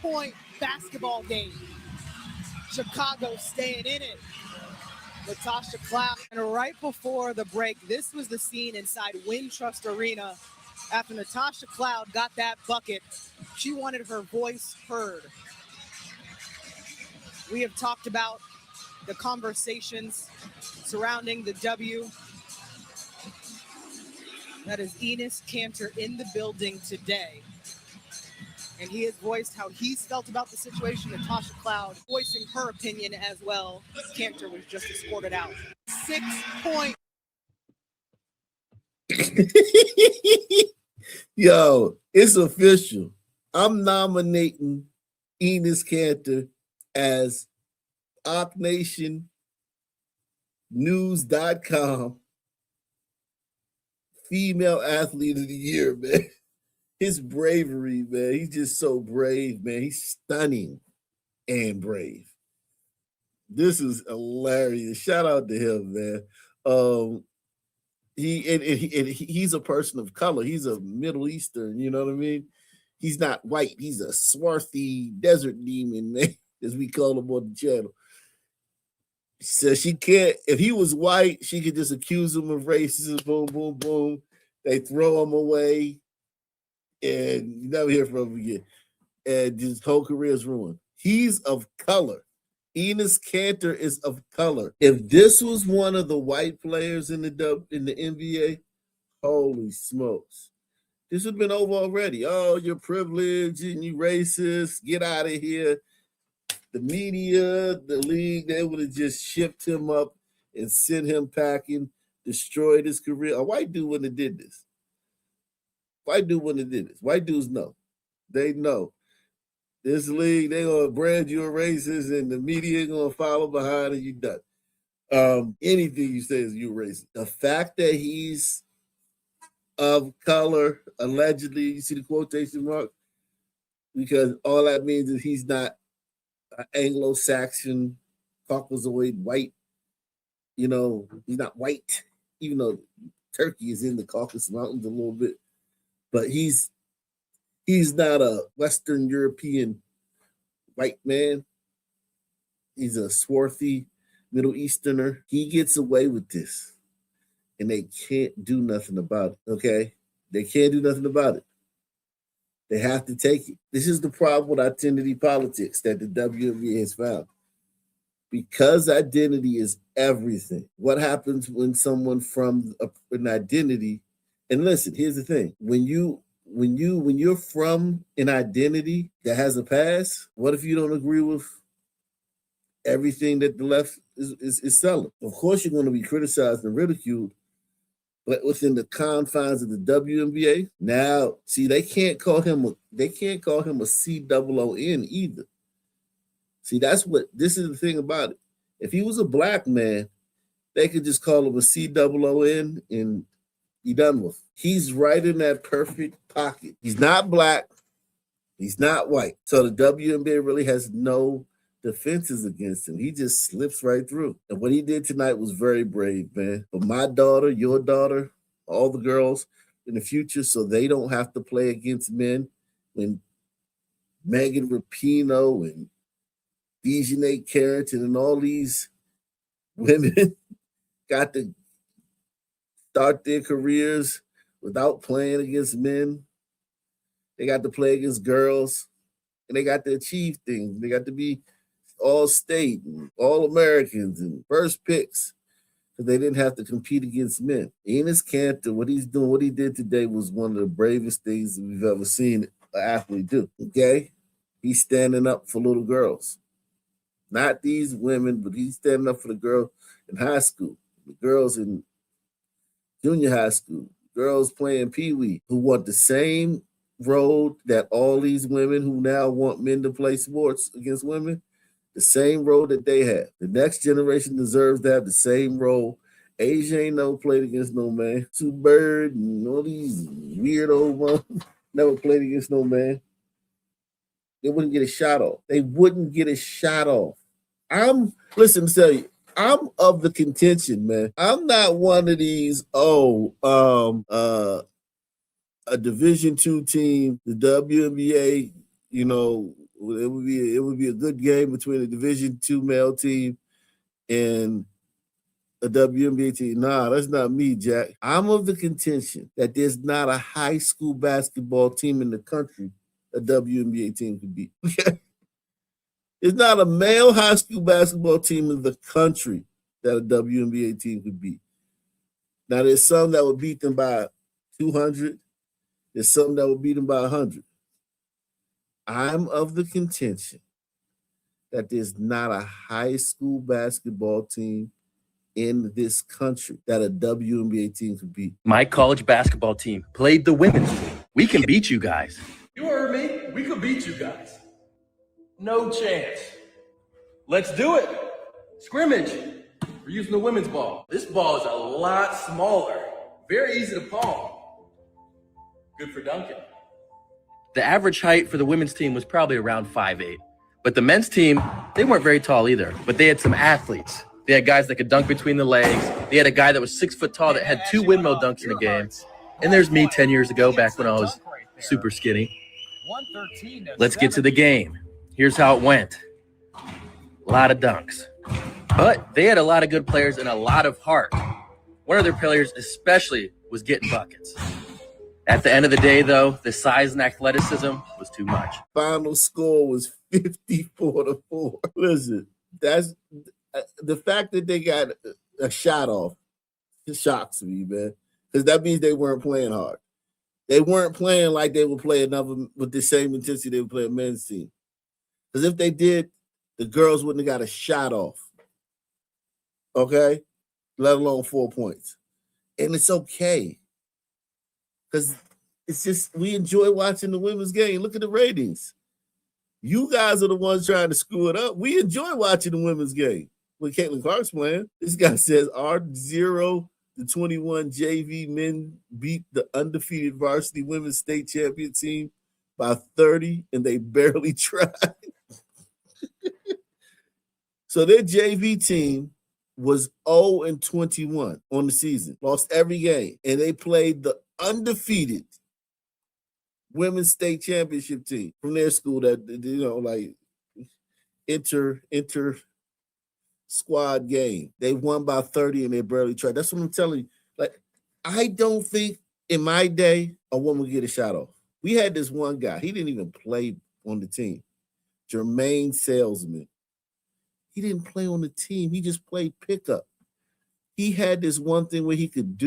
6-point basketball game. Chicago staying in it. Natasha Cloud. And right before the break, this was the scene inside Wintrust Arena after Natasha Cloud got that bucket. She wanted her voice heard. We have talked about the conversations surrounding the W. That is Enes Kanter in the building today. And he has voiced how he's felt about the situation. Natasha Cloud voicing her opinion as well. Kanter was just escorted out. 6 point. Yo, it's official. I'm nominating Enes Kanter as OpNationNews.com Female Athlete of the Year, man. His bravery, man. He's just so brave, man. He's stunning and brave. This is hilarious. Shout out to him, man. He's a person of color. He's a Middle Eastern, you know what I mean? He's not white. He's a swarthy desert demon, man, as we call him on the channel. So she can't, if he was white, she could just accuse him of racism, boom, boom, boom. They throw him away, and you never hear from him again. And his whole career is ruined. He's of color. Enes Kanter is of color. If this was one of the white players in the NBA, holy smokes. This would have been over already. Oh, you're privileged and you racist. Get out of here. The media, the league, they would have just shipped him up and sent him packing, destroyed his career. A white dude wouldn't have did this. White dude wouldn't have did this. White dudes know. They know. This league, they're going to brand you a racist and the media going to follow behind and you done. Anything you say is you racist. The fact that he's of color, allegedly, you see the quotation mark? Because all that means is he's not an Anglo-Saxon, Caucasoid, white. You know, he's not white, even though Turkey is in the Caucasus Mountains a little bit. But he's not a Western European white man. He's a swarthy Middle Easterner. He gets away with this. And they can't do nothing about it, okay? They can't do nothing about it. They have to take it. This is the problem with identity politics that the WNBA has found. Because identity is everything. What happens when someone from an identity, and listen, here's the thing. When you're from an identity that has a past, what if you don't agree with everything that the left is selling? Of course you're going to be criticized and ridiculed, but within the confines of the WNBA, now see they can't call him a COON either. See, this is the thing about it. If he was a black man, they could just call him a COON and be done with. He's right in that perfect pocket. He's not black. He's not white. So the WNBA really has no defenses against him. He just slips right through. And what he did tonight was very brave, man. For my daughter, your daughter, all the girls in the future, so they don't have to play against men when Megan Rapinoe and Dejanay Carrington and all these women got to start their careers without playing against men. They got to play against girls, and they got to achieve things. They got to be all state and all Americans and first picks because they didn't have to compete against men. Enes Kanter, what he's doing, what he did today was one of the bravest things we've ever seen an athlete do. Okay? He's standing up for little girls. Not these women, but he's standing up for the girl in high school, the girls in junior high school, girls playing peewee who want the same road that all these women who now want men to play sports against women, the same road that they have. The next generation deserves to have the same role. Asia ain't never played against no man. Sue Bird and all these weird old ones never played against no man. They wouldn't get a shot off. They wouldn't get a shot off. Listen to tell you, I'm of the contention, man. I'm not one of these, a Division II team, the WNBA, It would be a good game between a Division II male team and a WNBA team. Nah, that's not me, Jack. I'm of the contention that there's not a high school basketball team in the country a WNBA team could beat. There's not a male high school basketball team in the country that a WNBA team could beat. Now, there's some that would beat them by 200. There's some that would beat them by 100. I'm of the contention that there's not a high school basketball team in this country that a WNBA team could beat. My college basketball team played the women's team. We can beat you guys. You heard me. We could beat you guys. No chance. Let's do it. Scrimmage. We're using the women's ball. This ball is a lot smaller. Very easy to palm. Good for dunking. The average height for the women's team was probably around 5'8". But the men's team, they weren't very tall either. But they had some athletes. They had guys that could dunk between the legs. They had a guy that was 6 foot tall that had 2 windmill dunks in a game. And there's me 10 years ago, back when I was super skinny. Let's get to the game. Here's how it went. A lot of dunks. But they had a lot of good players and a lot of heart. One of their players especially was getting buckets. At the end of the day, though, the size and athleticism was too much. Final score was 54-4. Listen, that's the fact that they got a shot off. It shocks me, man, because that means they weren't playing hard. They weren't playing like they would play another with the same intensity they would play a men's team. Because if they did, the girls wouldn't have got a shot off. Okay? Let alone 4 points. And it's okay. Because it's just, we enjoy watching the women's game. Look at the ratings. You guys are the ones trying to screw it up. We enjoy watching the women's game. When Caitlin Clark's playing, this guy says our 0-21 JV men beat the undefeated varsity women's state champion team by 30, and they barely tried. So their JV team was 0-21 on the season, lost every game, and they played the undefeated women's state championship team from their school that, like inter squad game. They won by 30 and they barely tried. That's what I'm telling you. Like, I don't think in my day a woman would get a shot off. We had this one guy, he didn't even play on the team. Jermaine Salesman. He didn't play on the team. He just played pickup. He had this one thing where he could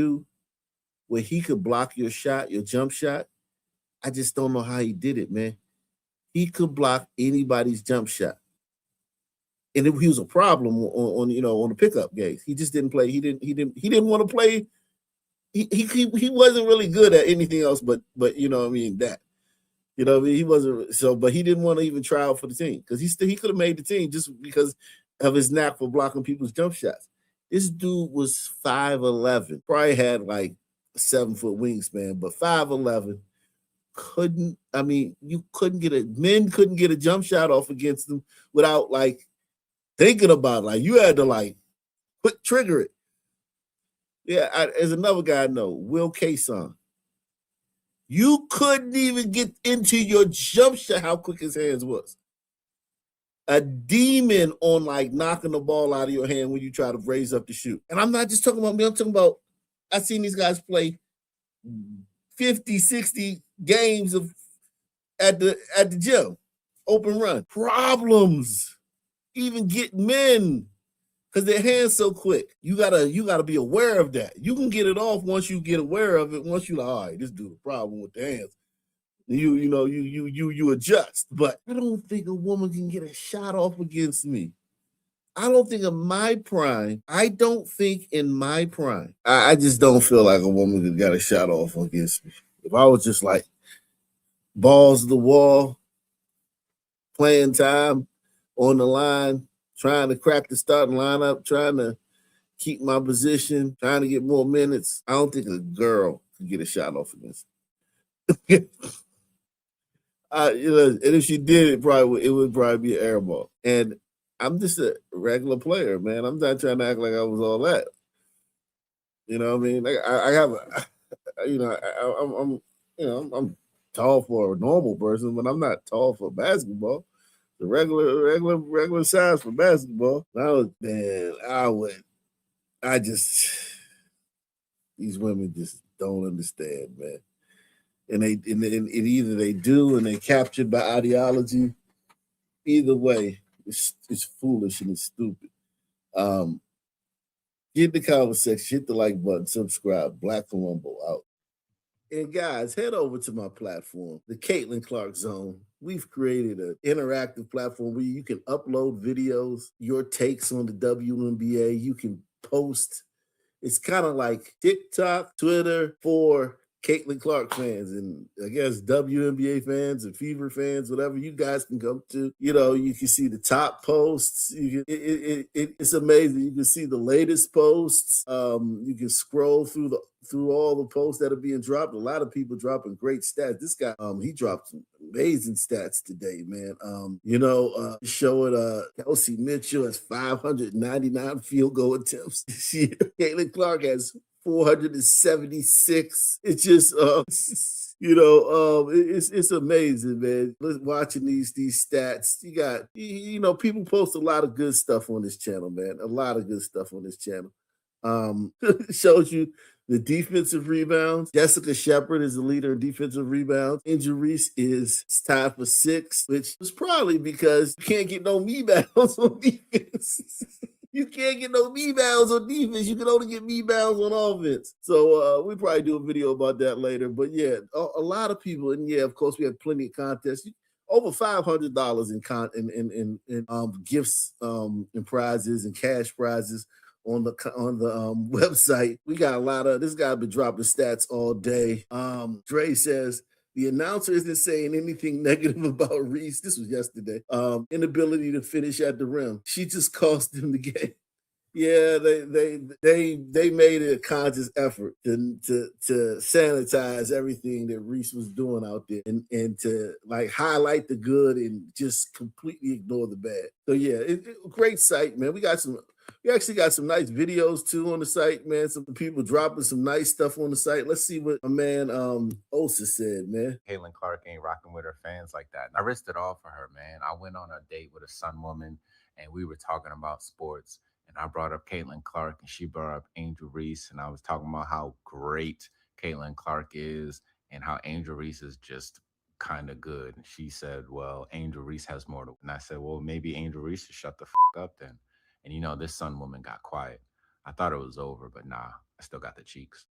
block your shot, your jump shot. I just don't know how he did it, man. He could block anybody's jump shot. And he was a problem on the pickup games. He just didn't play. He didn't want to play. He wasn't really good at anything else but that. He wasn't so, but he didn't want to even try out for the team because he could have made the team just because of his knack for blocking people's jump shots. This dude was 5'11", probably had like a 7-foot wingspan, but 5'11". Men couldn't get a jump shot off against them without like thinking about it. Like you had to like quick trigger it. Yeah, there's another guy I know, Will Kayson. You couldn't even get into your jump shot how quick his hands was. A demon on like knocking the ball out of your hand when you try to raise up to shoot. And I'm not just talking about me, I'm talking about I've seen these guys play 50, 60 games at the gym. Open run. Problems. Even get men because their hands so quick. You gotta be aware of that. You can get it off once you get aware of it. Once you're like, all right, this dude a problem with the hands. You adjust. But I don't think a woman can get a shot off against me. I don't think in my prime. I just don't feel like a woman could get a shot off against me. If I was just like balls to the wall, playing time on the line, trying to crack the starting lineup, trying to keep my position, trying to get more minutes, I don't think a girl could get a shot off against me. And if she did, it would probably be an air ball. And I'm just a regular player, man. I'm not trying to act like I was all that. You know what I mean? Like I'm tall for a normal person, but I'm not tall for basketball. The regular size for basketball. These women just don't understand, man. And either they do and they captured by ideology. Either way, it's foolish and it's stupid. Get in the comment section, hit the like button, subscribe. Black Columbo out. And guys, head over to my platform, the Caitlin Clark Zone. We've created an interactive platform where you can upload videos, your takes on the WNBA. You can post. It's kind of like TikTok, Twitter for Caitlin Clark fans, and I guess WNBA fans and Fever fans, whatever you guys can go to. You know, you can see the top posts. It's amazing. You can see the latest posts. You can scroll through all the posts that are being dropped. A lot of people dropping great stats. This guy, he dropped some amazing stats today, man. Showing Kelsey Mitchell has 599 field goal attempts this year. Caitlin Clark has 476. It's just it's amazing, man. Watching these stats. You got people post a lot of good stuff on this channel, man. A lot of good stuff on this channel. Shows you the defensive rebounds. Jessica Shepard is the leader in defensive rebounds. Angel Reese is tied for 6, which was probably because you can't get no rebounds on defense. You can't get no rebounds on defense. You can only get rebounds on offense. So we probably do a video about that later. But yeah, a lot of people, and yeah, of course, we have plenty of contests. Over $500 in gifts and prizes and cash prizes on the website. We got a lot of this guy been dropping stats all day. Dre says the announcer isn't saying anything negative about Reese. This was yesterday. Inability to finish at the rim. She just cost them the game. Yeah, they made it a conscious effort to sanitize everything that Reese was doing out there and to like highlight the good and just completely ignore the bad. So yeah, great site, man. We actually got some nice videos too on the site, man. Some people dropping some nice stuff on the site. Let's see what my man Osa said, man. Caitlin Clark ain't rocking with her fans like that. And I risked it all for her, man. I went on a date with a Sun woman and we were talking about sports. And I brought up Caitlin Clark and she brought up Angel Reese. And I was talking about how great Caitlin Clark is and how Angel Reese is just kind of good. And she said, well, Angel Reese has more to. And I said, well, maybe Angel Reese should shut the up then. And this Sun woman got quiet. I thought it was over, but nah, I still got the cheeks.